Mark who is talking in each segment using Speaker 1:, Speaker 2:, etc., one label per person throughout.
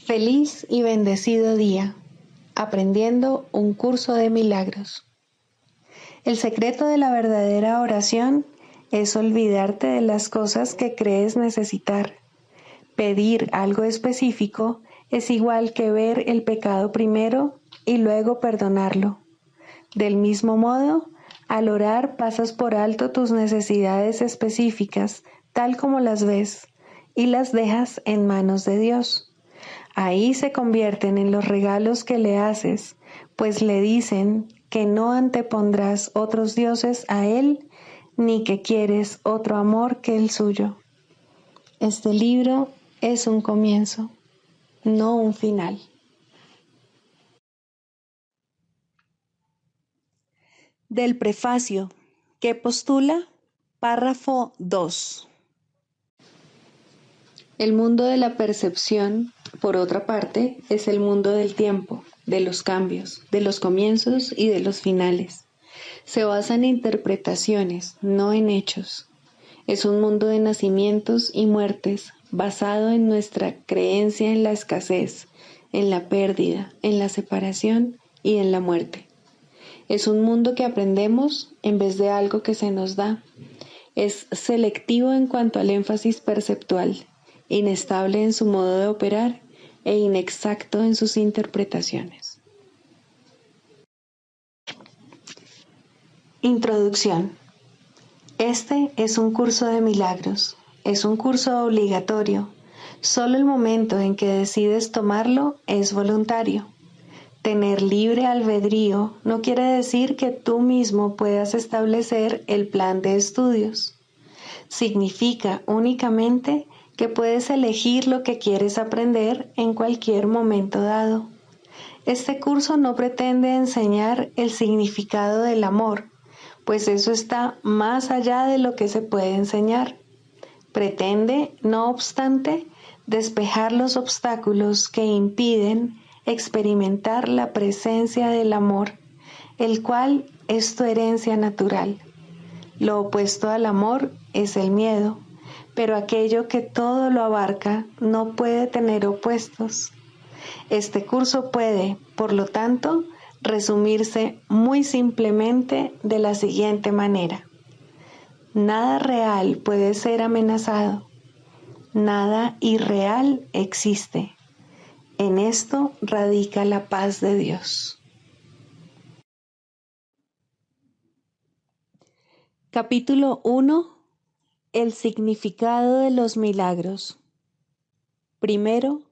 Speaker 1: Feliz y bendecido día, aprendiendo un curso de milagros. El secreto de la verdadera oración es olvidarte de las cosas que crees necesitar. Pedir algo específico es igual que ver el pecado primero y luego perdonarlo. Del mismo modo, al orar pasas por alto tus necesidades específicas, tal como las ves, y las dejas en manos de Dios. Ahí se convierten en los regalos que le haces, pues le dicen que no antepondrás otros dioses a Él, ni que quieres otro amor que el suyo. Este libro es un comienzo, no un final. Del prefacio, que postula, párrafo 2. El mundo de la percepción, por otra parte, es el mundo del tiempo, de los cambios, de los comienzos y de los finales. Se basa en interpretaciones, no en hechos. Es un mundo de nacimientos y muertes, basado en nuestra creencia en la escasez, en la pérdida, en la separación y en la muerte. Es un mundo que aprendemos en vez de algo que se nos da. Es selectivo en cuanto al énfasis perceptual, inestable en su modo de operar e inexacto en sus interpretaciones. Introducción. Este es un curso de milagros. Es un curso obligatorio. Solo el momento en que decides tomarlo es voluntario. Tener libre albedrío no quiere decir que tú mismo puedas establecer el plan de estudios. Significa únicamente que puedes elegir lo que quieres aprender en cualquier momento dado. Este curso no pretende enseñar el significado del amor, pues eso está más allá de lo que se puede enseñar. Pretende, no obstante, despejar los obstáculos que impiden experimentar la presencia del amor, el cual es tu herencia natural. Lo opuesto al amor es el miedo, pero aquello que todo lo abarca no puede tener opuestos. Este curso puede, por lo tanto, resumirse muy simplemente de la siguiente manera. Nada real puede ser amenazado. Nada irreal existe. En esto radica la paz de Dios. Capítulo 1. El significado de los milagros. Primero,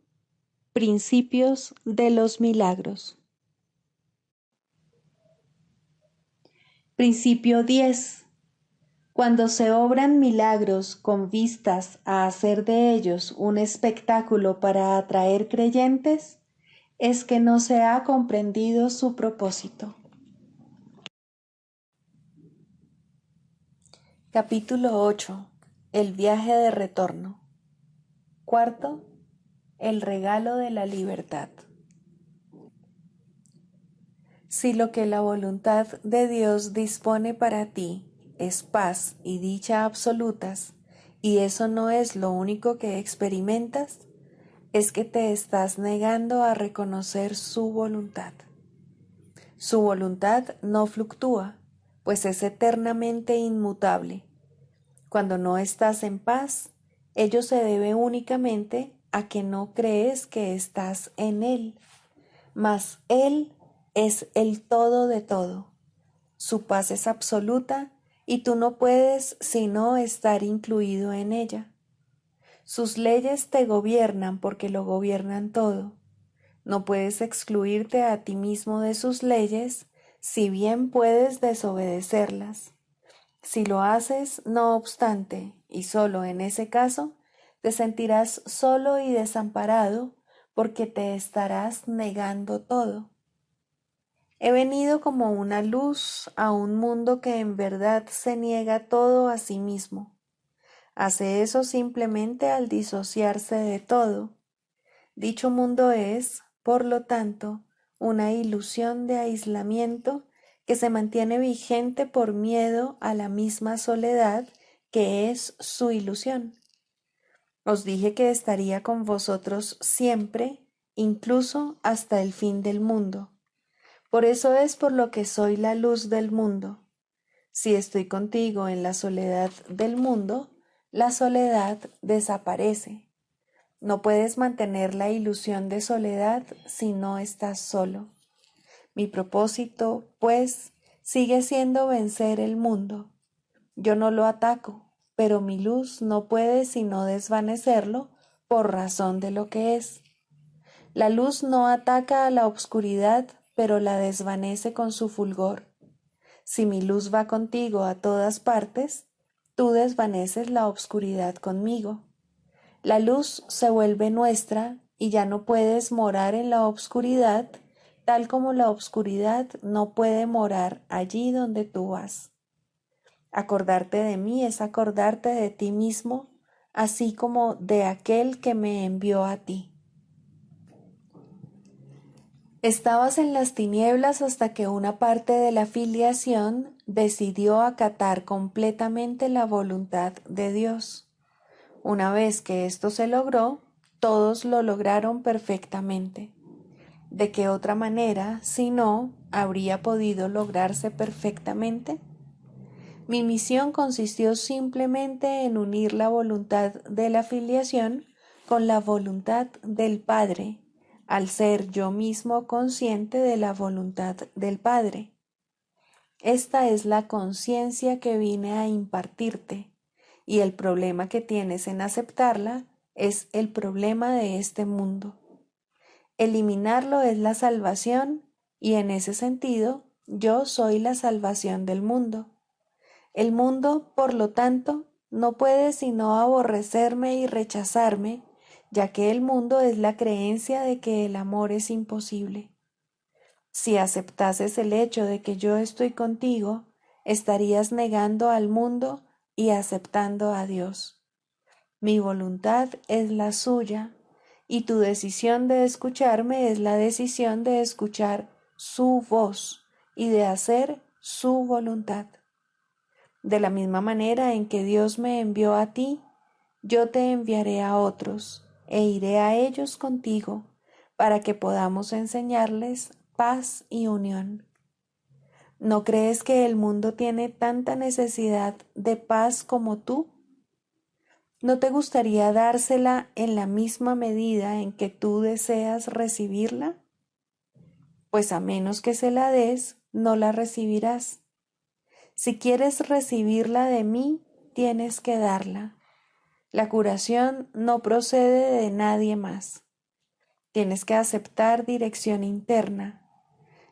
Speaker 1: principios de los milagros. Principio 10. Cuando se obran milagros con vistas a hacer de ellos un espectáculo para atraer creyentes, es que no se ha comprendido su propósito. Capítulo 8. El viaje de retorno. Cuarto, el regalo de la libertad. Si lo que la voluntad de Dios dispone para ti es paz y dicha absolutas, y eso no es lo único que experimentas, es que te estás negando a reconocer su voluntad. Su voluntad no fluctúa, pues es eternamente inmutable. Cuando no estás en paz, ello se debe únicamente a que no crees que estás en Él, mas Él es el todo de todo. Su paz es absoluta y tú no puedes sino estar incluido en ella. Sus leyes te gobiernan porque lo gobiernan todo. No puedes excluirte a ti mismo de sus leyes, si bien puedes desobedecerlas. Si lo haces, no obstante, y solo en ese caso, te sentirás solo y desamparado porque te estarás negando todo. He venido como una luz a un mundo que en verdad se niega todo a sí mismo. Hace eso simplemente al disociarse de todo. Dicho mundo es, por lo tanto, una ilusión de aislamiento que se mantiene vigente por miedo a la misma soledad que es su ilusión. Os dije que estaría con vosotros siempre incluso hasta el fin del mundo. Por eso es por lo que soy la luz del mundo. Si estoy contigo en la soledad del mundo, la soledad desaparece. No puedes mantener la ilusión de soledad si no estás solo. Mi propósito, pues, sigue siendo vencer el mundo. Yo no lo ataco, pero mi luz no puede sino desvanecerlo por razón de lo que es. La luz no ataca a la obscuridad, pero la desvanece con su fulgor. Si mi luz va contigo a todas partes, tú desvaneces la obscuridad conmigo. La luz se vuelve nuestra y ya no puedes morar en la obscuridad, tal como la obscuridad no puede morar allí donde tú vas. Acordarte de mí es acordarte de ti mismo, así como de aquel que me envió a ti. Estabas en las tinieblas hasta que una parte de la filiación decidió acatar completamente la voluntad de Dios. Una vez que esto se logró, todos lo lograron perfectamente. ¿De qué otra manera, si no, habría podido lograrse perfectamente? Mi misión consistió simplemente en unir la voluntad de la filiación con la voluntad del Padre, al ser yo mismo consciente de la voluntad del Padre. Esta es la conciencia que vine a impartirte, y el problema que tienes en aceptarla es el problema de este mundo. Eliminarlo es la salvación, y en ese sentido, yo soy la salvación del mundo. El mundo, por lo tanto, no puede sino aborrecerme y rechazarme, ya que el mundo es la creencia de que el amor es imposible. Si aceptases el hecho de que yo estoy contigo, estarías negando al mundo y aceptando a Dios. Mi voluntad es la suya, y tu decisión de escucharme es la decisión de escuchar su voz y de hacer su voluntad. De la misma manera en que Dios me envió a ti, yo te enviaré a otros, e iré a ellos contigo, para que podamos enseñarles paz y unión. ¿No crees que el mundo tiene tanta necesidad de paz como tú? ¿No te gustaría dársela en la misma medida en que tú deseas recibirla? Pues a menos que se la des, no la recibirás. Si quieres recibirla de mí, tienes que darla. La curación no procede de nadie más. Tienes que aceptar dirección interna.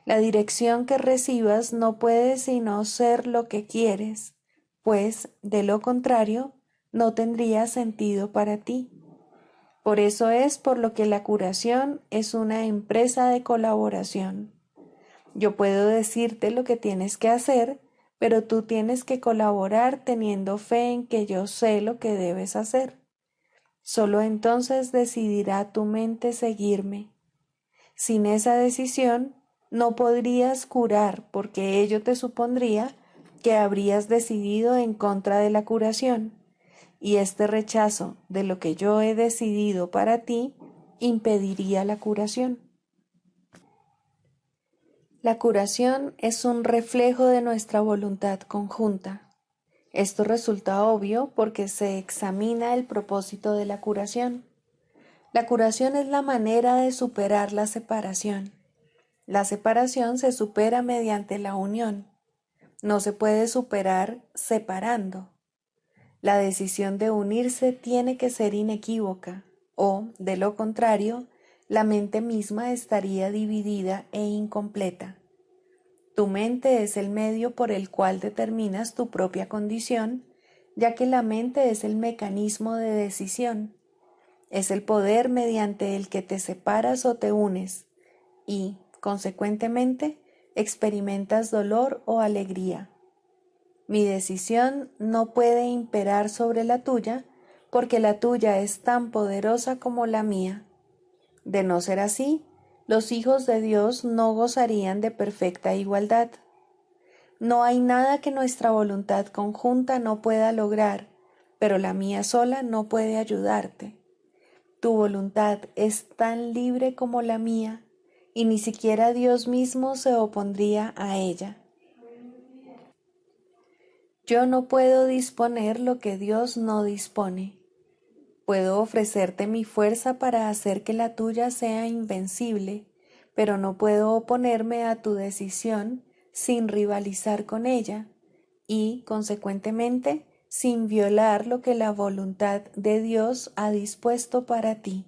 Speaker 1: La dirección que recibas no puede sino ser lo que quieres, pues, de lo contrario, no tendría sentido para ti. Por eso es por lo que la curación es una empresa de colaboración. Yo puedo decirte lo que tienes que hacer, pero tú tienes que colaborar teniendo fe en que yo sé lo que debes hacer. Solo entonces decidirá tu mente seguirme. Sin esa decisión, no podrías curar, porque ello te supondría que habrías decidido en contra de la curación, y este rechazo de lo que yo he decidido para ti impediría la curación. La curación es un reflejo de nuestra voluntad conjunta. Esto resulta obvio porque se examina el propósito de la curación. La curación es la manera de superar la separación. La separación se supera mediante la unión. No se puede superar separando. La decisión de unirse tiene que ser inequívoca, o, de lo contrario, la mente misma estaría dividida e incompleta. Tu mente es el medio por el cual determinas tu propia condición, ya que la mente es el mecanismo de decisión. Es el poder mediante el que te separas o te unes y, consecuentemente, experimentas dolor o alegría. Mi decisión no puede imperar sobre la tuya, porque la tuya es tan poderosa como la mía. De no ser así, los hijos de Dios no gozarían de perfecta igualdad. No hay nada que nuestra voluntad conjunta no pueda lograr, pero la mía sola no puede ayudarte. Tu voluntad es tan libre como la mía, y ni siquiera Dios mismo se opondría a ella. Yo no puedo disponer lo que Dios no dispone. Puedo ofrecerte mi fuerza para hacer que la tuya sea invencible, pero no puedo oponerme a tu decisión sin rivalizar con ella y, consecuentemente, sin violar lo que la voluntad de Dios ha dispuesto para ti.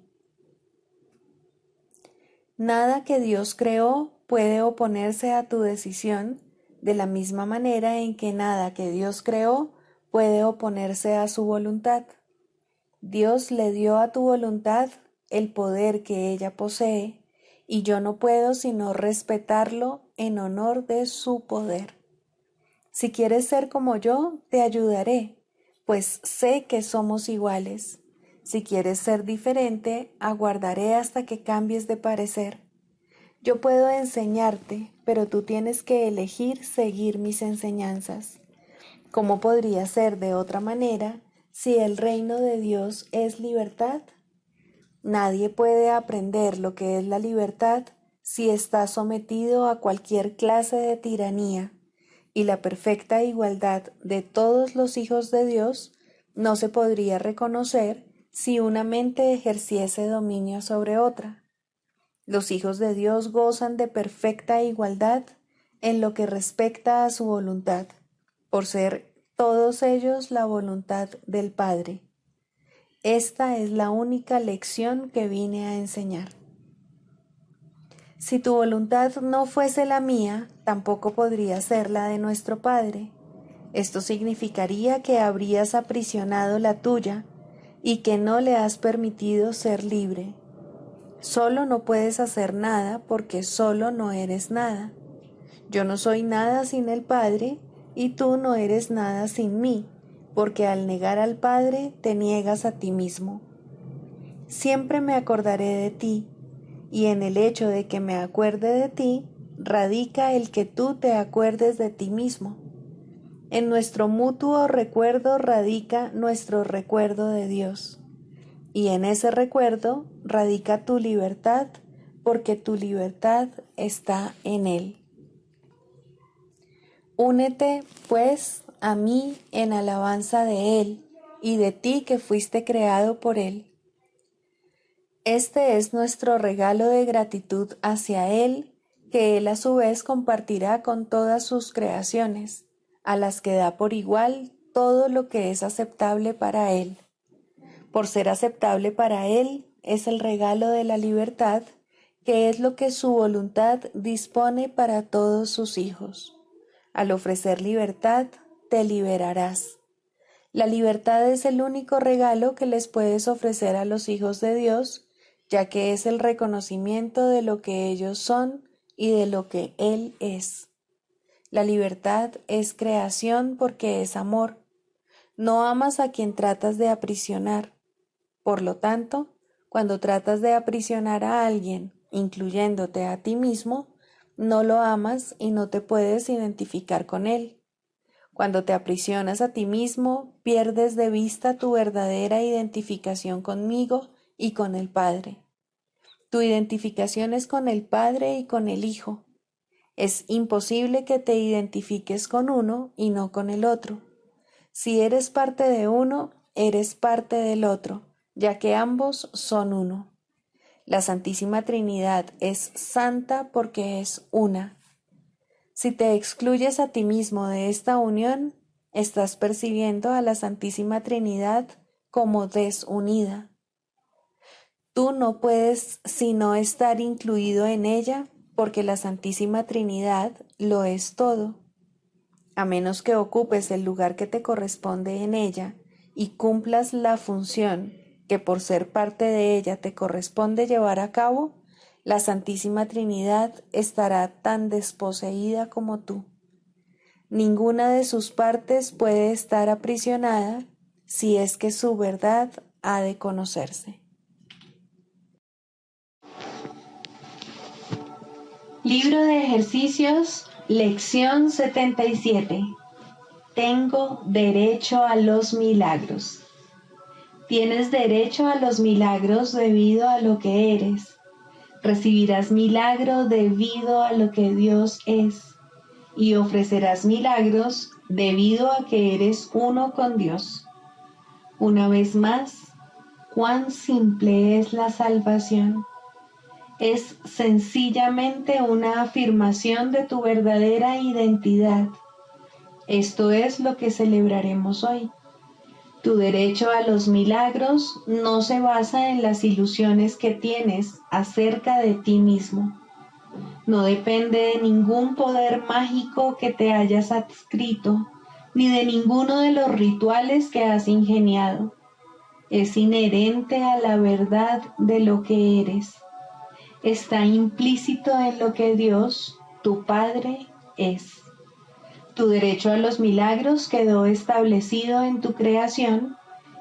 Speaker 1: Nada que Dios creó puede oponerse a tu decisión, de la misma manera en que nada que Dios creó puede oponerse a su voluntad. Dios le dio a tu voluntad el poder que ella posee, y yo no puedo sino respetarlo en honor de su poder. Si quieres ser como yo, te ayudaré, pues sé que somos iguales. Si quieres ser diferente, aguardaré hasta que cambies de parecer. Yo puedo enseñarte, pero tú tienes que elegir seguir mis enseñanzas. ¿Cómo podría ser de otra manera si el reino de Dios es libertad? Nadie puede aprender lo que es la libertad si está sometido a cualquier clase de tiranía, y la perfecta igualdad de todos los hijos de Dios no se podría reconocer si una mente ejerciese dominio sobre otra. Los hijos de Dios gozan de perfecta igualdad en lo que respecta a su voluntad, por ser todos ellos la voluntad del Padre. Esta es la única lección que vine a enseñar. Si tu voluntad no fuese la mía, tampoco podría ser la de nuestro Padre. Esto significaría que habrías aprisionado la tuya y que no le has permitido ser libre. Solo no puedes hacer nada porque solo no eres nada. Yo no soy nada sin el Padre y tú no eres nada sin mí, porque al negar al Padre te niegas a ti mismo. Siempre me acordaré de ti, y en el hecho de que me acuerde de ti radica el que tú te acuerdes de ti mismo. En nuestro mutuo recuerdo radica nuestro recuerdo de Dios. Y en ese recuerdo radica tu libertad, porque tu libertad está en Él. Únete, pues, a mí en alabanza de Él y de ti que fuiste creado por Él. Este es nuestro regalo de gratitud hacia Él, que Él a su vez compartirá con todas sus creaciones, a las que da por igual todo lo que es aceptable para Él. Por ser aceptable para Él es el regalo de la libertad, que es lo que su voluntad dispone para todos sus hijos. Al ofrecer libertad, te liberarás. La libertad es el único regalo que les puedes ofrecer a los hijos de Dios, ya que es el reconocimiento de lo que ellos son y de lo que Él es. La libertad es creación porque es amor. No amas a quien tratas de aprisionar. Por lo tanto, cuando tratas de aprisionar a alguien, incluyéndote a ti mismo, no lo amas y no te puedes identificar con él. Cuando te aprisionas a ti mismo, pierdes de vista tu verdadera identificación conmigo y con el Padre. Tu identificación es con el Padre y con el Hijo. Es imposible que te identifiques con uno y no con el otro. Si eres parte de uno, eres parte del otro, ya que ambos son uno. La Santísima Trinidad es santa porque es una. Si te excluyes a ti mismo de esta unión, estás percibiendo a la Santísima Trinidad como desunida. Tú no puedes sino estar incluido en ella, porque la Santísima Trinidad lo es todo. A menos que ocupes el lugar que te corresponde en ella y cumplas la función que por ser parte de ella te corresponde llevar a cabo, la Santísima Trinidad estará tan desposeída como tú. Ninguna de sus partes puede estar aprisionada si es que su verdad ha de conocerse. Libro de ejercicios, lección 77. Tengo derecho a los milagros. Tienes derecho a los milagros debido a lo que eres. Recibirás milagro debido a lo que Dios es. Y ofrecerás milagros debido a que eres uno con Dios. Una vez más, cuán simple es la salvación. Es sencillamente una afirmación de tu verdadera identidad. Esto es lo que celebraremos hoy. Tu derecho a los milagros no se basa en las ilusiones que tienes acerca de ti mismo. No depende de ningún poder mágico que te hayas adscrito, ni de ninguno de los rituales que has ingeniado. Es inherente a la verdad de lo que eres. Está implícito en lo que Dios, tu Padre, es. Tu derecho a los milagros quedó establecido en tu creación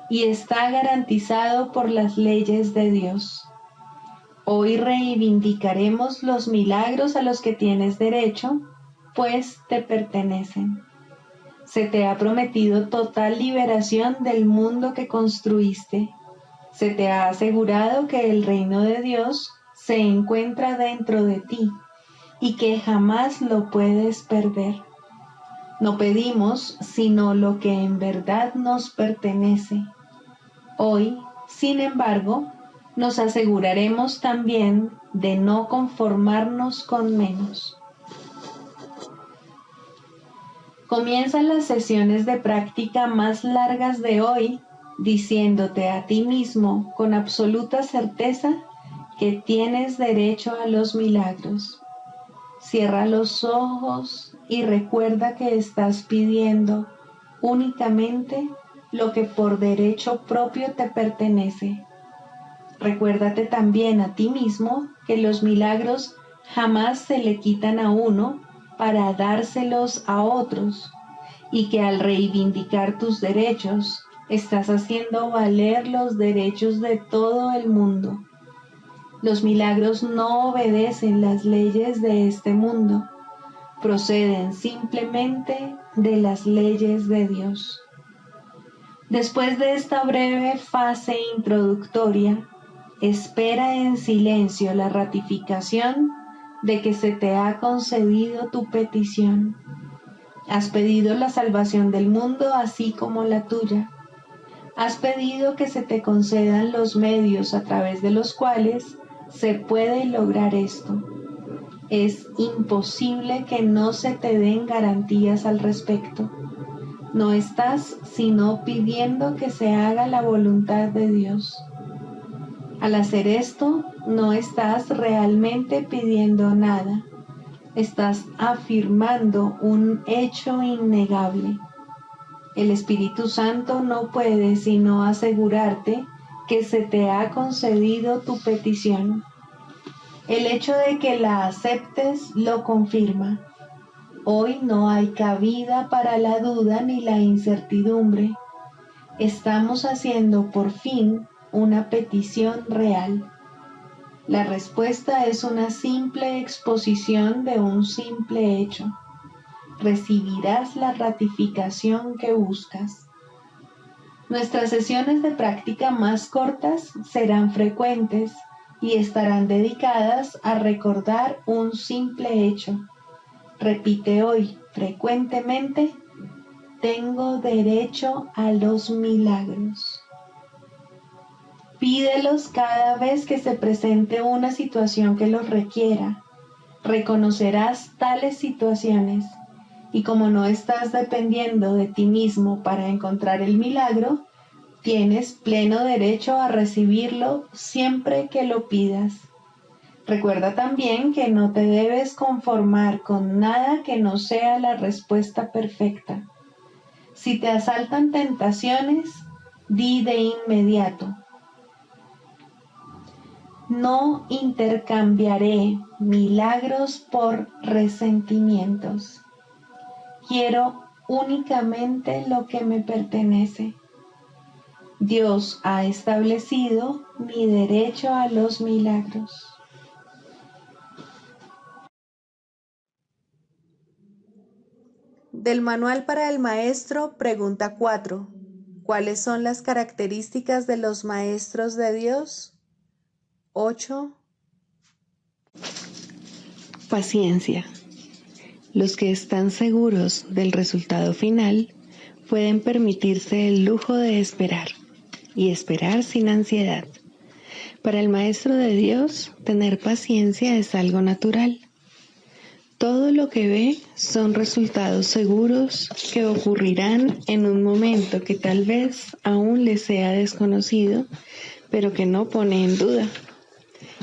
Speaker 1: y está garantizado por las leyes de Dios. Hoy reivindicaremos los milagros a los que tienes derecho, pues te pertenecen. Se te ha prometido total liberación del mundo que construiste. Se te ha asegurado que el reino de Dios se encuentra dentro de ti y que jamás lo puedes perder. No pedimos sino lo que en verdad nos pertenece. Hoy, sin embargo, nos aseguraremos también de no conformarnos con menos. Comienzan las sesiones de práctica más largas de hoy diciéndote a ti mismo con absoluta certeza que tienes derecho a los milagros. Cierra los ojos y recuerda que estás pidiendo únicamente lo que por derecho propio te pertenece. Recuérdate también a ti mismo que los milagros jamás se le quitan a uno para dárselos a otros y que al reivindicar tus derechos estás haciendo valer los derechos de todo el mundo. Los milagros no obedecen las leyes de este mundo, proceden simplemente de las leyes de Dios. Después de esta breve fase introductoria, espera en silencio la ratificación de que se te ha concedido tu petición. Has pedido la salvación del mundo así como la tuya. Has pedido que se te concedan los medios a través de los cuales se puede lograr esto. Es imposible que no se te den garantías al respecto. No estás sino pidiendo que se haga la voluntad de Dios. Al hacer esto, no estás realmente pidiendo nada. Estás afirmando un hecho innegable. El Espíritu Santo no puede sino asegurarte que se te ha concedido tu petición. El hecho de que la aceptes lo confirma. Hoy no hay cabida para la duda ni la incertidumbre. Estamos haciendo por fin una petición real. La respuesta es una simple exposición de un simple hecho. Recibirás la ratificación que buscas. Nuestras sesiones de práctica más cortas serán frecuentes y estarán dedicadas a recordar un simple hecho. Repite hoy frecuentemente: tengo derecho a los milagros. Pídelos cada vez que se presente una situación que los requiera. Reconocerás tales situaciones y como no estás dependiendo de ti mismo para encontrar el milagro, tienes pleno derecho a recibirlo siempre que lo pidas. Recuerda también que no te debes conformar con nada que no sea la respuesta perfecta. Si te asaltan tentaciones, di de inmediato: no intercambiaré milagros por resentimientos. Quiero únicamente lo que me pertenece. Dios ha establecido mi derecho a los milagros. Del Manual para el Maestro, pregunta 4. ¿Cuáles son las características de los maestros de Dios? 8.
Speaker 2: Paciencia. Los que están seguros del resultado final pueden permitirse el lujo de esperar y esperar sin ansiedad. Para el Maestro de Dios, tener paciencia es algo natural. Todo lo que ve son resultados seguros que ocurrirán en un momento que tal vez aún le sea desconocido, pero que no pone en duda.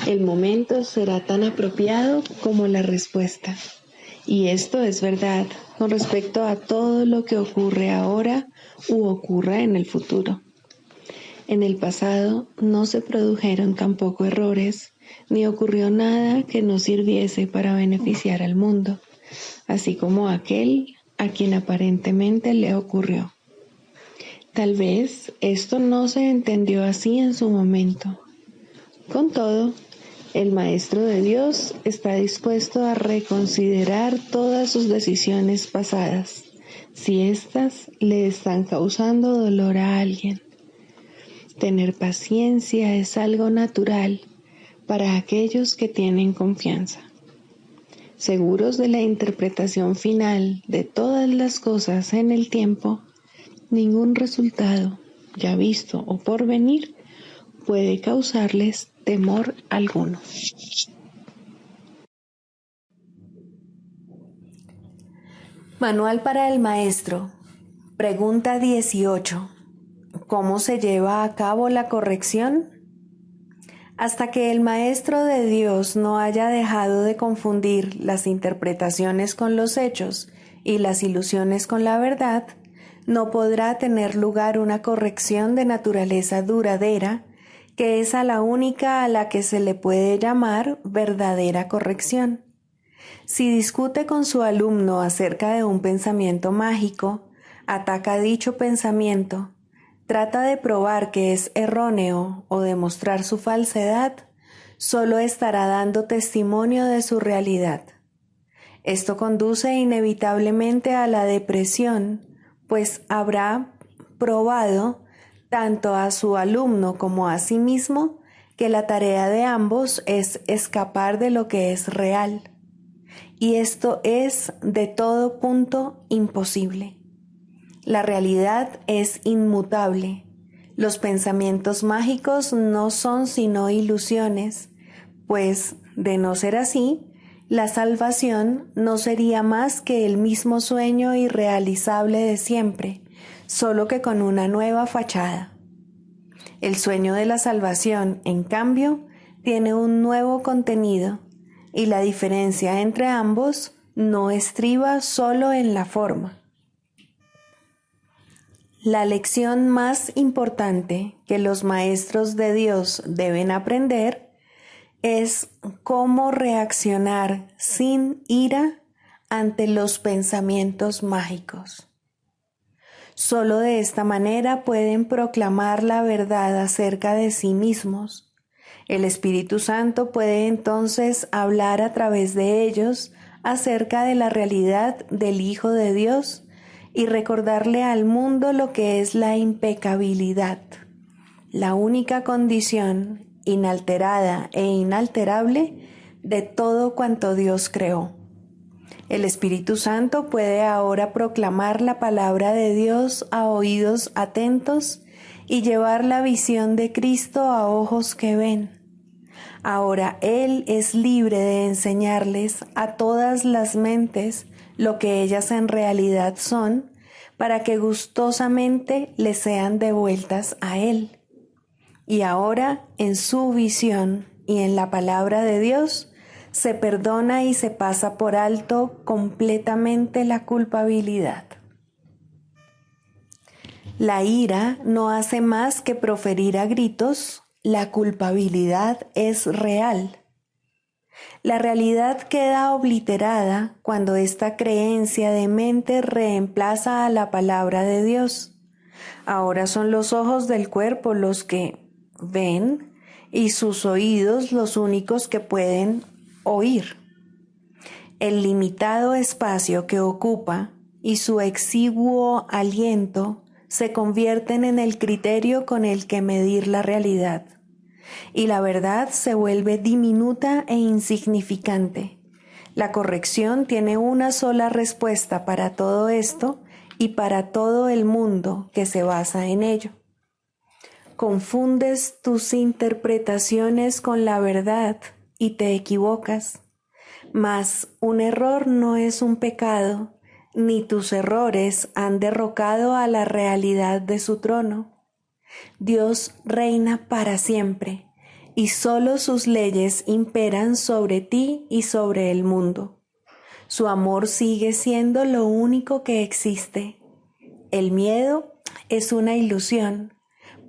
Speaker 2: El momento será tan apropiado como la respuesta. Y esto es verdad con respecto a todo lo que ocurre ahora u ocurra en el futuro. En el pasado no se produjeron tampoco errores, ni ocurrió nada que no sirviese para beneficiar al mundo, así como aquel a quien aparentemente le ocurrió. Tal vez esto no se entendió así en su momento. Con todo, el Maestro de Dios está dispuesto a reconsiderar todas sus decisiones pasadas, si éstas le están causando dolor a alguien. Tener paciencia es algo natural para aquellos que tienen confianza. Seguros de la interpretación final de todas las cosas en el tiempo, ningún resultado, ya visto o por venir, puede causarles temor alguno.
Speaker 1: Manual para el Maestro. Pregunta 18. ¿Cómo se lleva a cabo la corrección? Hasta que el Maestro de Dios no haya dejado de confundir las interpretaciones con los hechos y las ilusiones con la verdad, no podrá tener lugar una corrección de naturaleza duradera, que es a la única a la que se le puede llamar verdadera corrección. Si discute con su alumno acerca de un pensamiento mágico, ataca dicho pensamiento, trata de probar que es erróneo o demostrar su falsedad, solo estará dando testimonio de su realidad. Esto conduce inevitablemente a la depresión, pues habrá probado tanto a su alumno como a sí mismo que la tarea de ambos es escapar de lo que es real. Y esto es de todo punto imposible. La realidad es inmutable. Los pensamientos mágicos no son sino ilusiones, pues, de no ser así, la salvación no sería más que el mismo sueño irrealizable de siempre, solo que con una nueva fachada. El sueño de la salvación, en cambio, tiene un nuevo contenido, y la diferencia entre ambos no estriba solo en la forma. La lección más importante que los maestros de Dios deben aprender es cómo reaccionar sin ira ante los pensamientos mágicos. Solo de esta manera pueden proclamar la verdad acerca de sí mismos. El Espíritu Santo puede entonces hablar a través de ellos acerca de la realidad del Hijo de Dios y recordarle al mundo lo que es la impecabilidad, la única condición inalterada e inalterable de todo cuanto Dios creó. El Espíritu Santo puede ahora proclamar la palabra de Dios a oídos atentos y llevar la visión de Cristo a ojos que ven. Ahora Él es libre de enseñarles a todas las mentes lo que ellas en realidad son, para que gustosamente les sean devueltas a Él. Y ahora, en su visión y en la palabra de Dios, se perdona y se pasa por alto completamente la culpabilidad. La ira no hace más que proferir a gritos, la culpabilidad es real. La realidad queda obliterada cuando esta creencia de mente reemplaza a la palabra de Dios. Ahora son los ojos del cuerpo los que ven y sus oídos los únicos que pueden oír. El limitado espacio que ocupa y su exiguo aliento se convierten en el criterio con el que medir la realidad, y la verdad se vuelve diminuta e insignificante. La corrección tiene una sola respuesta para todo esto y para todo el mundo que se basa en ello. Confundes tus interpretaciones con la verdad y te equivocas, mas un error no es un pecado, ni tus errores han derrocado a la realidad de su trono. Dios reina para siempre, y solo sus leyes imperan sobre ti y sobre el mundo. Su amor sigue siendo lo único que existe. El miedo es una ilusión,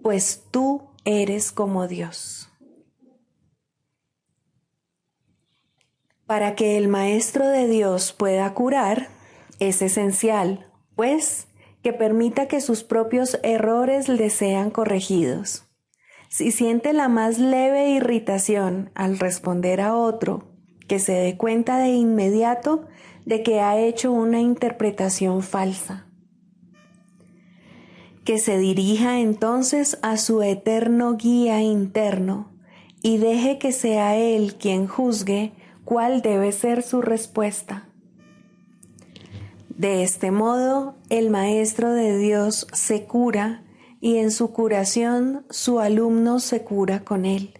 Speaker 1: pues tú eres como Dios. Para que el Maestro de Dios pueda curar, es esencial, pues, que permita que sus propios errores le sean corregidos. Si siente la más leve irritación al responder a otro, que se dé cuenta de inmediato de que ha hecho una interpretación falsa. Que se dirija entonces a su eterno guía interno y deje que sea él quien juzgue cuál debe ser su respuesta. De este modo, el Maestro de Dios se cura y en su curación su alumno se cura con él.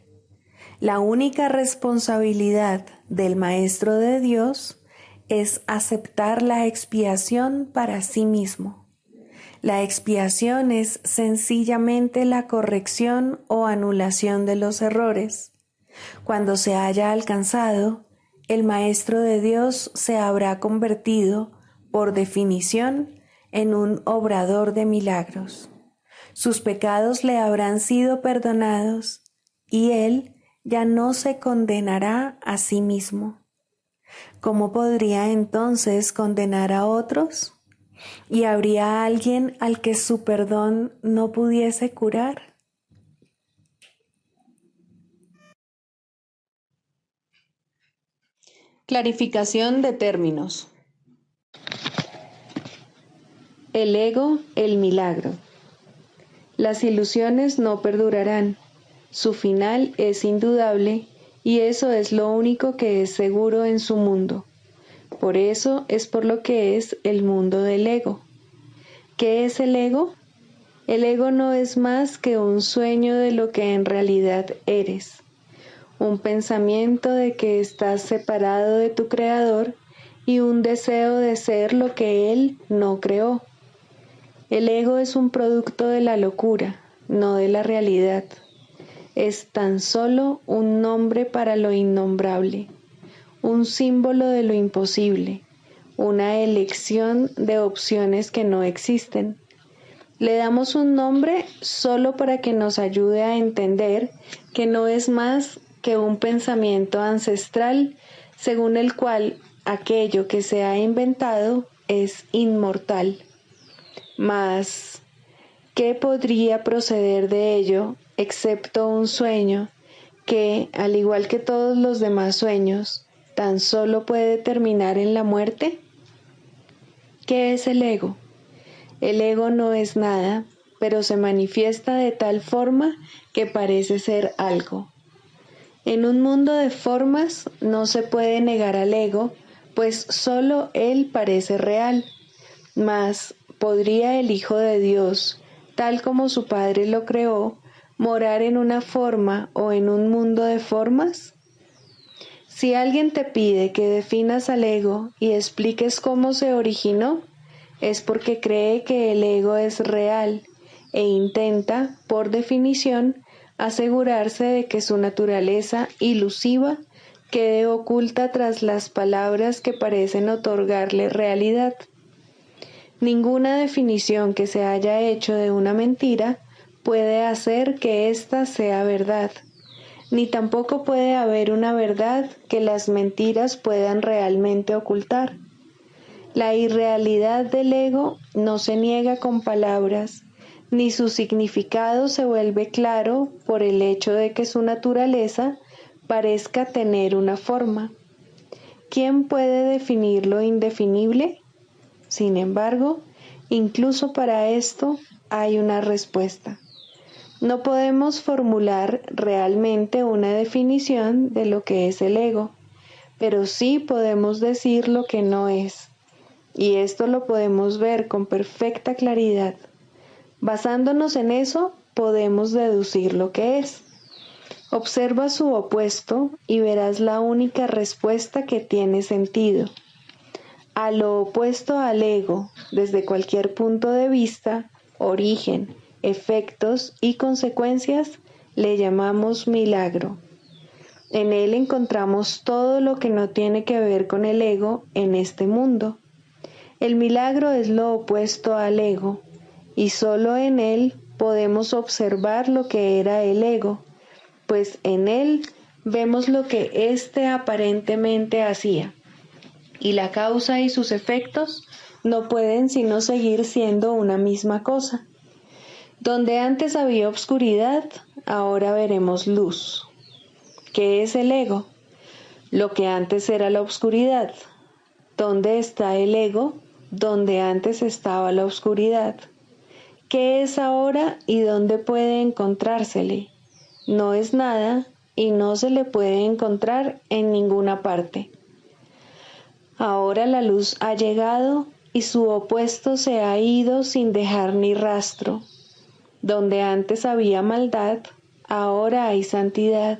Speaker 1: La única responsabilidad del Maestro de Dios es aceptar la expiación para sí mismo. La expiación es sencillamente la corrección o anulación de los errores. Cuando se haya alcanzado, el Maestro de Dios se habrá convertido, por definición, en un obrador de milagros. Sus pecados le habrán sido perdonados y él ya no se condenará a sí mismo. ¿Cómo podría entonces condenar a otros? ¿Y habría alguien al que su perdón no pudiese curar? Clarificación de términos. El ego, el milagro. Las ilusiones no perdurarán. Su final es indudable y eso es lo único que es seguro en su mundo. Por eso es por lo que es el mundo del ego. ¿Qué es el ego? El ego no es más que un sueño de lo que en realidad eres. Un pensamiento de que estás separado de tu creador y un deseo de ser lo que él no creó. El ego es un producto de la locura, no de la realidad. Es tan solo un nombre para lo innombrable, un símbolo de lo imposible, una elección de opciones que no existen. Le damos un nombre solo para que nos ayude a entender que no es más que un pensamiento ancestral según el cual aquello que se ha inventado es inmortal. Mas, ¿qué podría proceder de ello excepto un sueño que, al igual que todos los demás sueños, tan solo puede terminar en la muerte? ¿Qué es el ego? El ego no es nada, pero se manifiesta de tal forma que parece ser algo. En un mundo de formas no se puede negar al ego, pues solo él parece real. Mas, ¿podría el Hijo de Dios, tal como su Padre lo creó, morar en una forma o en un mundo de formas? Si alguien te pide que definas al ego y expliques cómo se originó, es porque cree que el ego es real e intenta, por definición, asegurarse de que su naturaleza ilusiva quede oculta tras las palabras que parecen otorgarle realidad. Ninguna definición que se haya hecho de una mentira puede hacer que ésta sea verdad, ni tampoco puede haber una verdad que las mentiras puedan realmente ocultar. La irrealidad del ego no se niega con palabras, ni su significado se vuelve claro por el hecho de que su naturaleza parezca tener una forma. ¿Quién puede definir lo indefinible? Sin embargo,
Speaker 2: Incluso para esto hay una respuesta. No podemos formular realmente una definición de lo que es el ego, pero sí podemos decir lo que no es. Y esto lo podemos ver con perfecta claridad. Basándonos en eso, podemos deducir lo que es. Observa su opuesto y verás la única respuesta que tiene sentido. A lo opuesto al ego, desde cualquier punto de vista, origen, efectos y consecuencias, le llamamos milagro. En él encontramos todo lo que no tiene que ver con el ego en este mundo. El milagro es lo opuesto al ego, y solo en él podemos observar lo que era el ego, pues en él vemos lo que éste aparentemente hacía. Y la causa y sus efectos no pueden sino seguir siendo una misma cosa. Donde antes había obscuridad, ahora veremos luz. ¿Qué es el ego? Lo que antes era la obscuridad. ¿Dónde está el ego? Donde antes estaba la obscuridad. ¿Qué es ahora y dónde puede encontrársele? No es nada y no se le puede encontrar en ninguna parte. Ahora la luz ha llegado y su opuesto se ha ido sin dejar ni rastro. Donde antes había maldad, ahora hay santidad.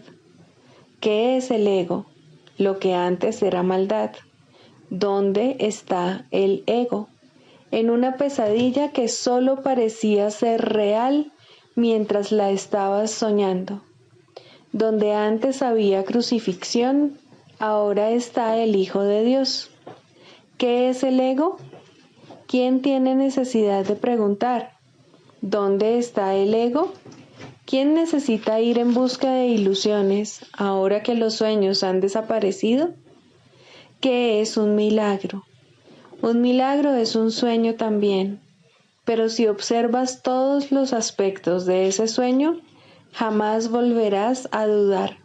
Speaker 2: ¿Qué es el ego? Lo que antes era maldad. ¿Dónde está el ego? En una pesadilla que solo parecía ser real mientras la estabas soñando. Donde antes había crucifixión, ahora está el Hijo de Dios. ¿Qué es el ego? ¿Quién tiene necesidad de preguntar? ¿Dónde está el ego? ¿Quién necesita ir en busca de ilusiones ahora que los sueños han desaparecido? ¿Qué es un milagro? Un milagro es un sueño también, pero si observas todos los aspectos de ese sueño, jamás volverás a dudar.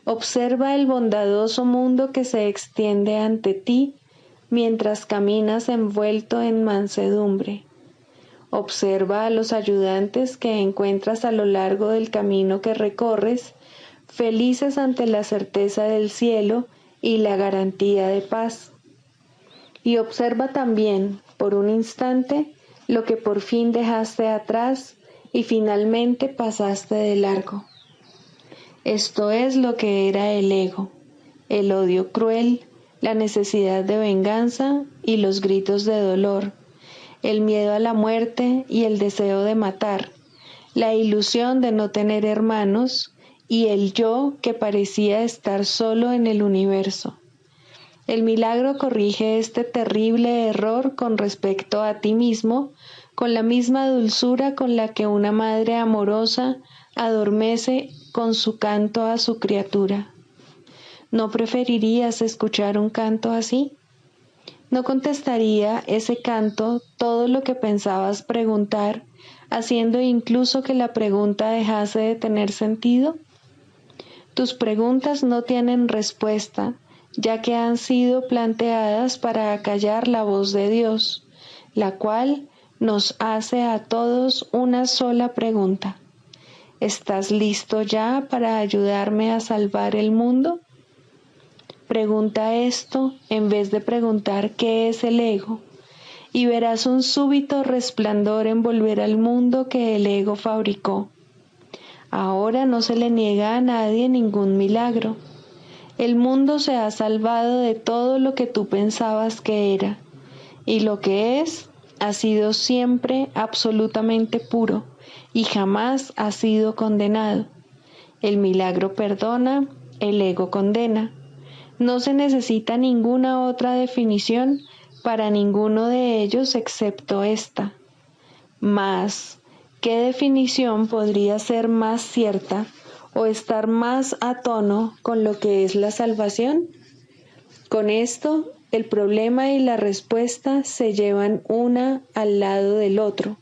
Speaker 2: Observa el bondadoso mundo que se extiende ante ti mientras caminas envuelto en mansedumbre. Observa a los ayudantes que encuentras a lo largo del camino que recorres, felices ante la certeza del cielo y la garantía de paz. Y observa también, por un instante, lo que por fin dejaste atrás y finalmente pasaste de largo. Esto es lo que era el ego, el odio cruel, la necesidad de venganza y los gritos de dolor, el miedo a la muerte y el deseo de matar, la ilusión de no tener hermanos y el yo que parecía estar solo en el universo. El milagro corrige este terrible error con respecto a ti mismo, con la misma dulzura con la que una madre amorosa adormece con su canto a su criatura. ¿No preferirías escuchar un canto así? ¿No contestaría ese canto todo lo que pensabas preguntar, haciendo incluso que la pregunta dejase de tener sentido? Tus preguntas no tienen respuesta, ya que han sido planteadas para acallar la voz de Dios, la cual nos hace a todos una sola pregunta. ¿Estás listo ya para ayudarme a salvar el mundo? Pregunta esto en vez de preguntar qué es el ego, y verás un súbito resplandor envolver al mundo que el ego fabricó. Ahora no se le niega a nadie ningún milagro. El mundo se ha salvado de todo lo que tú pensabas que era, y lo que es ha sido siempre absolutamente puro y jamás ha sido condenado. El milagro perdona, el ego condena. No se necesita ninguna otra definición para ninguno de ellos excepto esta. Mas, ¿qué definición podría ser más cierta o estar más a tono con lo que es la salvación? Con esto, el problema y la respuesta se llevan una al lado del otro,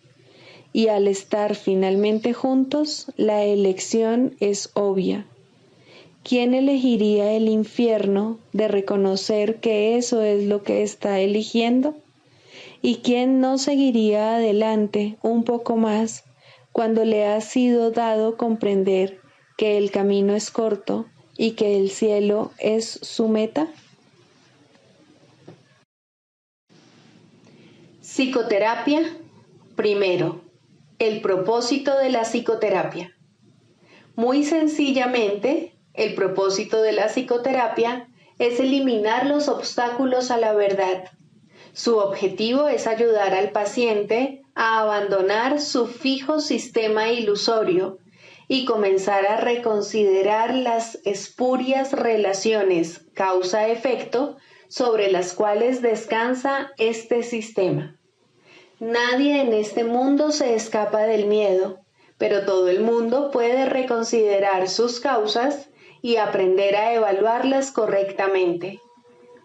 Speaker 2: y al estar finalmente juntos, la elección es obvia. ¿Quién elegiría el infierno de reconocer que eso es lo que está eligiendo? ¿Y quién no seguiría adelante un poco más cuando le ha sido dado comprender que el camino es corto y que el cielo es su meta?
Speaker 1: Psicoterapia. Primero, el propósito de la psicoterapia. Muy sencillamente, el propósito de la psicoterapia es eliminar los obstáculos a la verdad. Su objetivo es ayudar al paciente a abandonar su fijo sistema ilusorio y comenzar a reconsiderar las espurias relaciones causa-efecto sobre las cuales descansa este sistema. Nadie en este mundo se escapa del miedo, pero todo el mundo puede reconsiderar sus causas y aprender a evaluarlas correctamente.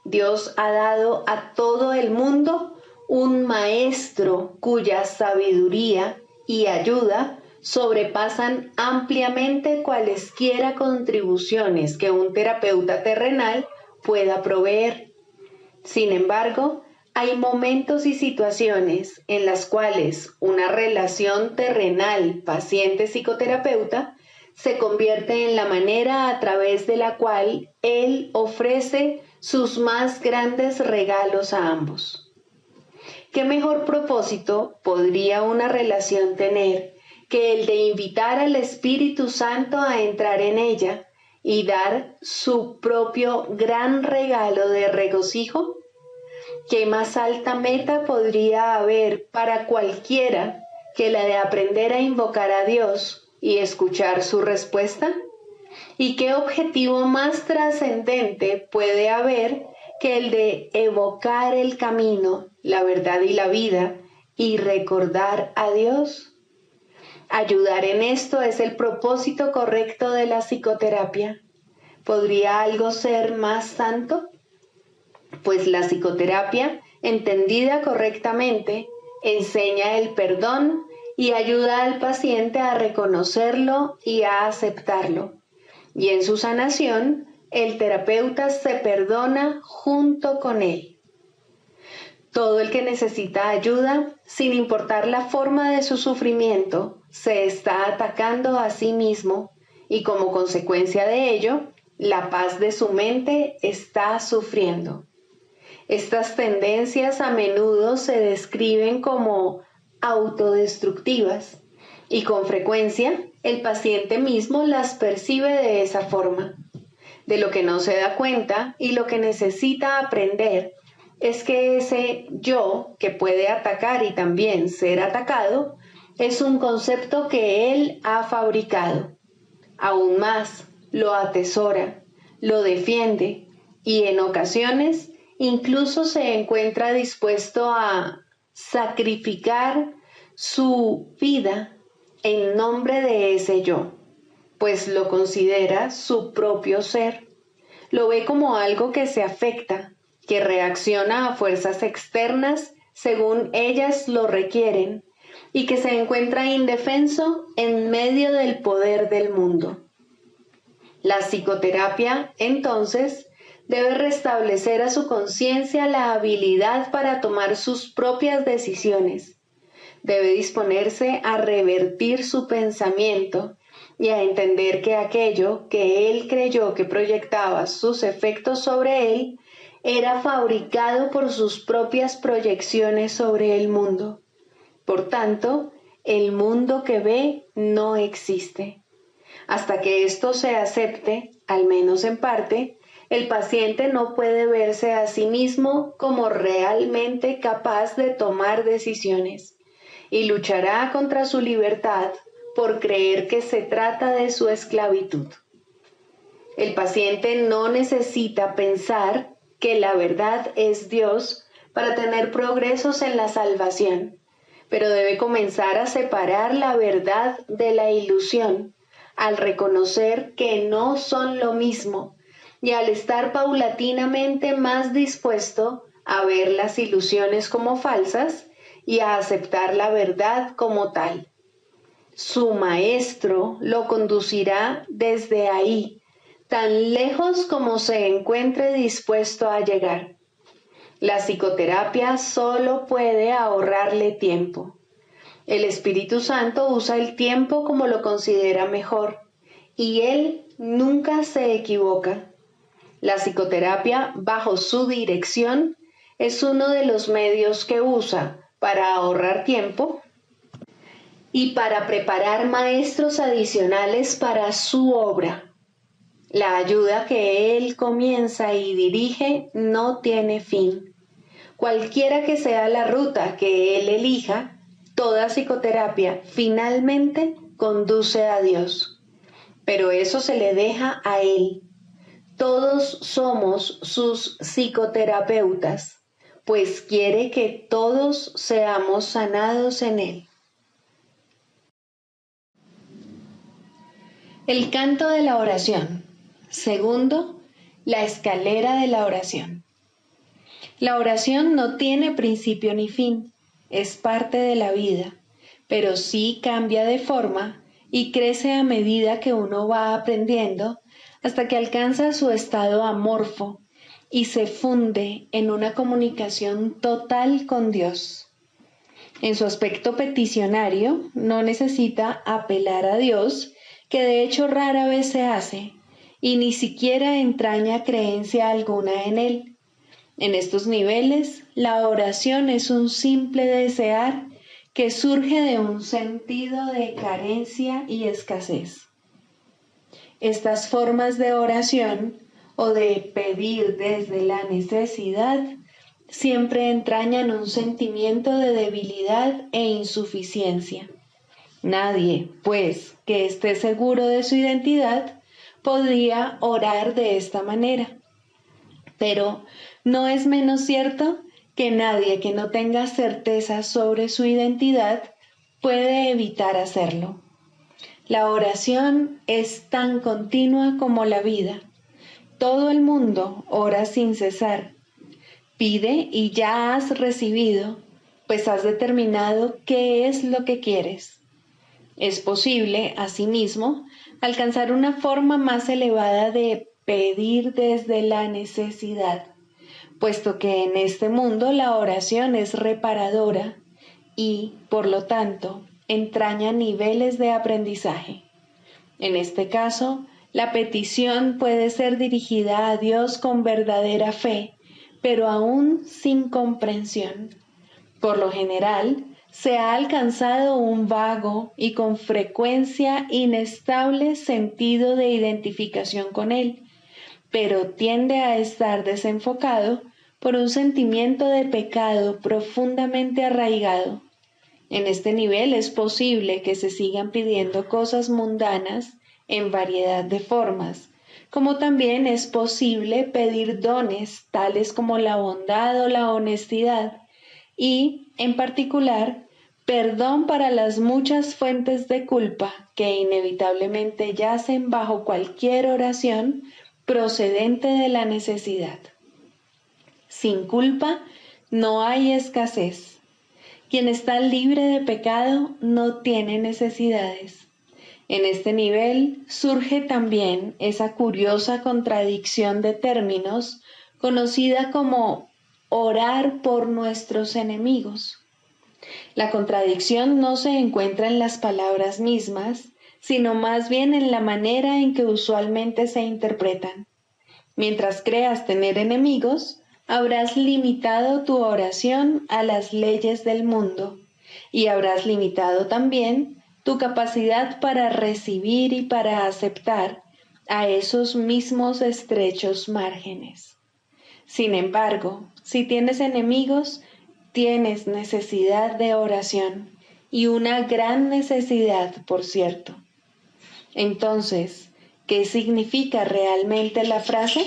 Speaker 1: Dios ha dado a todo el mundo un maestro cuya sabiduría y ayuda sobrepasan ampliamente cualesquiera contribuciones que un terapeuta terrenal pueda proveer. Sin embargo, hay momentos y situaciones en las cuales una relación terrenal paciente-psicoterapeuta se convierte en la manera a través de la cual él ofrece sus más grandes regalos a ambos. ¿Qué mejor propósito podría una relación tener que el de invitar al Espíritu Santo a entrar en ella y dar su propio gran regalo de regocijo? ¿Qué más alta meta podría haber para cualquiera que la de aprender a invocar a Dios y escuchar su respuesta? ¿Y qué objetivo más trascendente puede haber que el de evocar el camino, la verdad y la vida y recordar a Dios? Ayudar en esto es el propósito correcto de la psicoterapia. ¿Podría algo ser más santo? Pues la psicoterapia, entendida correctamente, enseña el perdón y ayuda al paciente a reconocerlo y a aceptarlo. Y en su sanación, el terapeuta se perdona junto con él. Todo el que necesita ayuda, sin importar la forma de su sufrimiento, se está atacando a sí mismo y como consecuencia de ello, la paz de su mente está sufriendo. Estas tendencias a menudo se describen como autodestructivas y con frecuencia el paciente mismo las percibe de esa forma. De lo que no se da cuenta y lo que necesita aprender es que ese yo que puede atacar y también ser atacado es un concepto que él ha fabricado. Aún más, lo atesora, lo defiende y en ocasiones incluso se encuentra dispuesto a sacrificar su vida en nombre de ese yo, pues lo considera su propio ser. Lo ve como algo que se afecta, que reacciona a fuerzas externas según ellas lo requieren y que se encuentra indefenso en medio del poder del mundo. La psicoterapia, entonces, debe restablecer a su conciencia la habilidad para tomar sus propias decisiones. Debe disponerse a revertir su pensamiento y a entender que aquello que él creyó que proyectaba sus efectos sobre él era fabricado por sus propias proyecciones sobre el mundo. Por tanto, el mundo que ve no existe. Hasta que esto se acepte, al menos en parte, el paciente no puede verse a sí mismo como realmente capaz de tomar decisiones y luchará contra su libertad por creer que se trata de su esclavitud. El paciente no necesita pensar que la verdad es Dios para tener progresos en la salvación, pero debe comenzar a separar la verdad de la ilusión al reconocer que no son lo mismo y al estar paulatinamente más dispuesto a ver las ilusiones como falsas y a aceptar la verdad como tal. Su maestro lo conducirá desde ahí, tan lejos como se encuentre dispuesto a llegar.
Speaker 2: La psicoterapia solo puede ahorrarle tiempo. El Espíritu Santo usa el tiempo como lo considera mejor y Él nunca se equivoca. La psicoterapia, bajo su dirección, es uno de los medios que usa para ahorrar tiempo y para preparar maestros adicionales para su obra. La ayuda que Él comienza y dirige no tiene fin. Cualquiera que sea la ruta que Él elija, toda psicoterapia finalmente conduce a Dios. Pero eso se le deja a Él. Todos somos sus psicoterapeutas, pues quiere que todos seamos sanados en Él. El canto de la oración. Segundo, la escalera de la oración. La oración no tiene principio ni fin, es parte de la vida, pero sí cambia de forma y crece a medida que uno va aprendiendo hasta que alcanza su estado amorfo y se funde en una comunicación total con Dios. En su aspecto peticionario, no necesita apelar a Dios, que de hecho rara vez se hace, y ni siquiera entraña creencia alguna en Él. En estos niveles, la oración es un simple desear que surge de un sentido de carencia y escasez. Estas formas de oración o de pedir desde la necesidad siempre entrañan un sentimiento de debilidad e insuficiencia. Nadie, pues, que esté seguro de su identidad, podría orar de esta manera. Pero no es menos cierto que nadie que no tenga certeza sobre su identidad puede evitar hacerlo. La oración es tan continua como la vida. Todo el mundo ora sin cesar. Pide y ya has recibido, pues has determinado qué es lo que quieres. Es posible, asimismo, alcanzar una forma más elevada de pedir desde la necesidad, puesto que en este mundo la oración es reparadora y, por lo tanto, entraña niveles de aprendizaje. En este caso, la petición puede ser dirigida a Dios con verdadera fe, pero aún sin comprensión. Por lo general, se ha alcanzado un vago y con frecuencia inestable sentido de identificación con Él, pero tiende a estar desenfocado por un sentimiento de pecado profundamente arraigado. En este nivel es posible que se sigan pidiendo cosas mundanas en variedad de formas, como también es posible pedir dones tales como la bondad o la honestidad y, en particular, perdón para las muchas fuentes de culpa que inevitablemente yacen bajo cualquier oración procedente de la necesidad. Sin culpa no hay escasez. Quien está libre de pecado no tiene necesidades. En este nivel surge también esa curiosa contradicción de términos conocida como orar por nuestros enemigos. La contradicción no se encuentra en las palabras mismas, sino más bien en la manera en que usualmente se interpretan. Mientras creas tener enemigos, habrás limitado tu oración a las leyes del mundo y habrás limitado también tu capacidad para recibir y para aceptar a esos mismos estrechos márgenes. Sin embargo, si tienes enemigos, tienes necesidad de oración y una gran necesidad, por cierto. Entonces, ¿qué significa realmente la frase?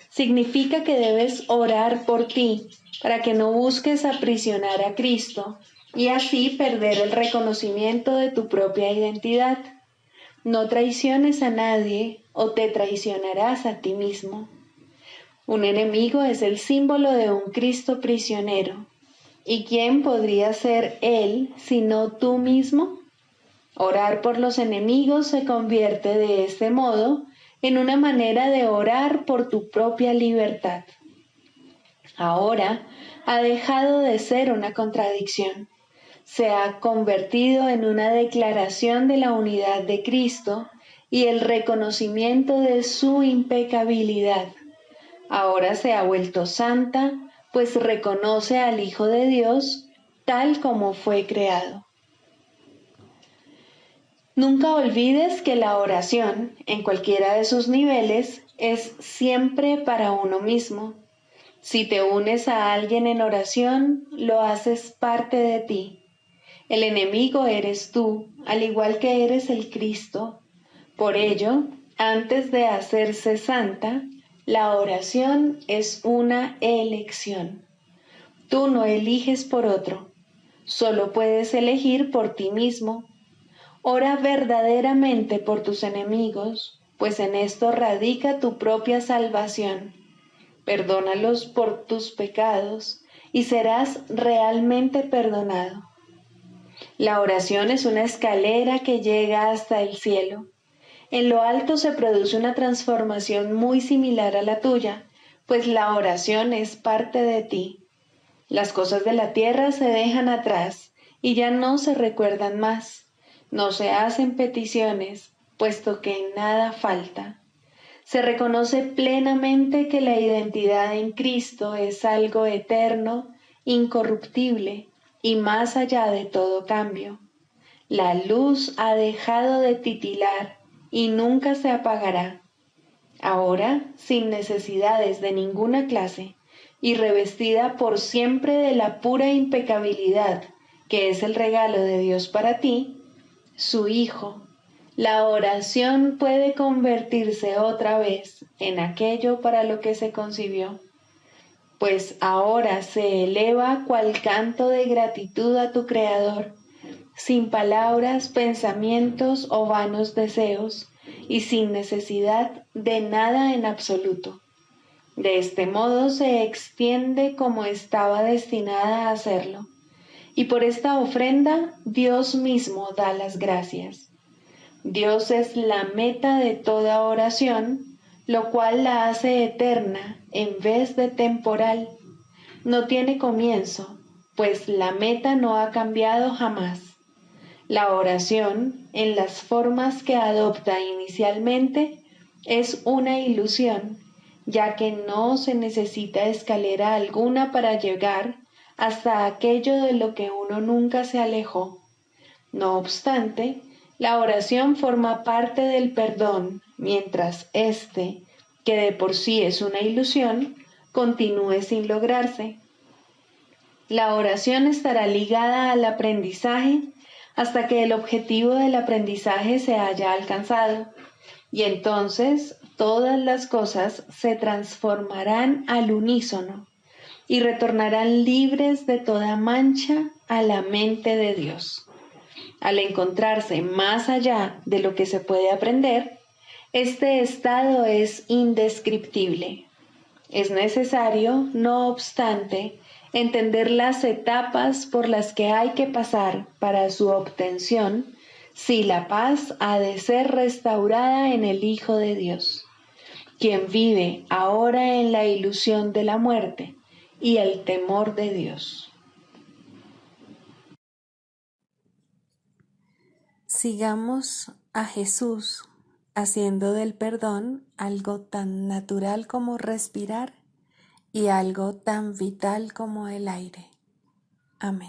Speaker 2: Significa que debes orar por ti para que no busques aprisionar a Cristo y así perder el reconocimiento de tu propia identidad. No traiciones a nadie o te traicionarás a ti mismo. Un enemigo es el símbolo de un Cristo prisionero. ¿Y quién podría ser él sino tú mismo? Orar por los enemigos se convierte de este modo en una manera de orar por tu propia libertad. Ahora ha dejado de ser una contradicción. Se ha convertido en una declaración de la unidad de Cristo y el reconocimiento de su impecabilidad. Ahora se ha vuelto santa, pues reconoce al Hijo de Dios tal como fue creado. Nunca olvides que la oración, en cualquiera de sus niveles, es siempre para uno mismo. Si te unes a alguien en oración, lo haces parte de ti. El enemigo eres tú, al igual que eres el Cristo. Por ello, antes de hacerse santa, la oración es una elección. Tú no eliges por otro, solo puedes elegir por ti mismo. Ora verdaderamente por tus enemigos, pues en esto radica tu propia salvación. Perdónalos por tus pecados y serás realmente perdonado. La oración es una escalera que llega hasta el cielo. En lo alto se produce una transformación muy similar a la tuya, pues la oración es parte de ti. Las cosas de la tierra se dejan atrás y ya no se recuerdan más. No se hacen peticiones, puesto que nada falta. Se reconoce plenamente que la identidad en Cristo es algo eterno, incorruptible y más allá de todo cambio. La luz ha dejado de titilar y nunca se apagará. Ahora, sin necesidades de ninguna clase y revestida por siempre de la pura impecabilidad que es el regalo de Dios para ti, su Hijo, la oración puede convertirse otra vez en aquello para lo que se concibió, pues ahora se eleva cual canto de gratitud a tu Creador, sin palabras, pensamientos o vanos deseos, y sin necesidad de nada en absoluto. De este modo se extiende como estaba destinada a hacerlo, y por esta ofrenda Dios mismo da las gracias. Dios es la meta de toda oración, lo cual la hace eterna en vez de temporal. No tiene comienzo, pues la meta no ha cambiado jamás. La oración, en las formas que adopta inicialmente, es una ilusión, ya que no se necesita escalera alguna para llegar hasta aquello de lo que uno nunca se alejó. No obstante, la oración forma parte del perdón, mientras éste, que de por sí es una ilusión, continúe sin lograrse. La oración estará ligada al aprendizaje hasta que el objetivo del aprendizaje se haya alcanzado, y entonces todas las cosas se transformarán al unísono y retornarán libres de toda mancha a la mente de Dios. Al encontrarse más allá de lo que se puede aprender, este estado es indescriptible. Es necesario, no obstante, entender las etapas por las que hay que pasar para su obtención, si la paz ha de ser restaurada en el Hijo de Dios, quien vive ahora en la ilusión de la muerte y el temor de Dios.
Speaker 1: Sigamos a Jesús haciendo del perdón algo tan natural como respirar y algo tan vital como el aire. Amén.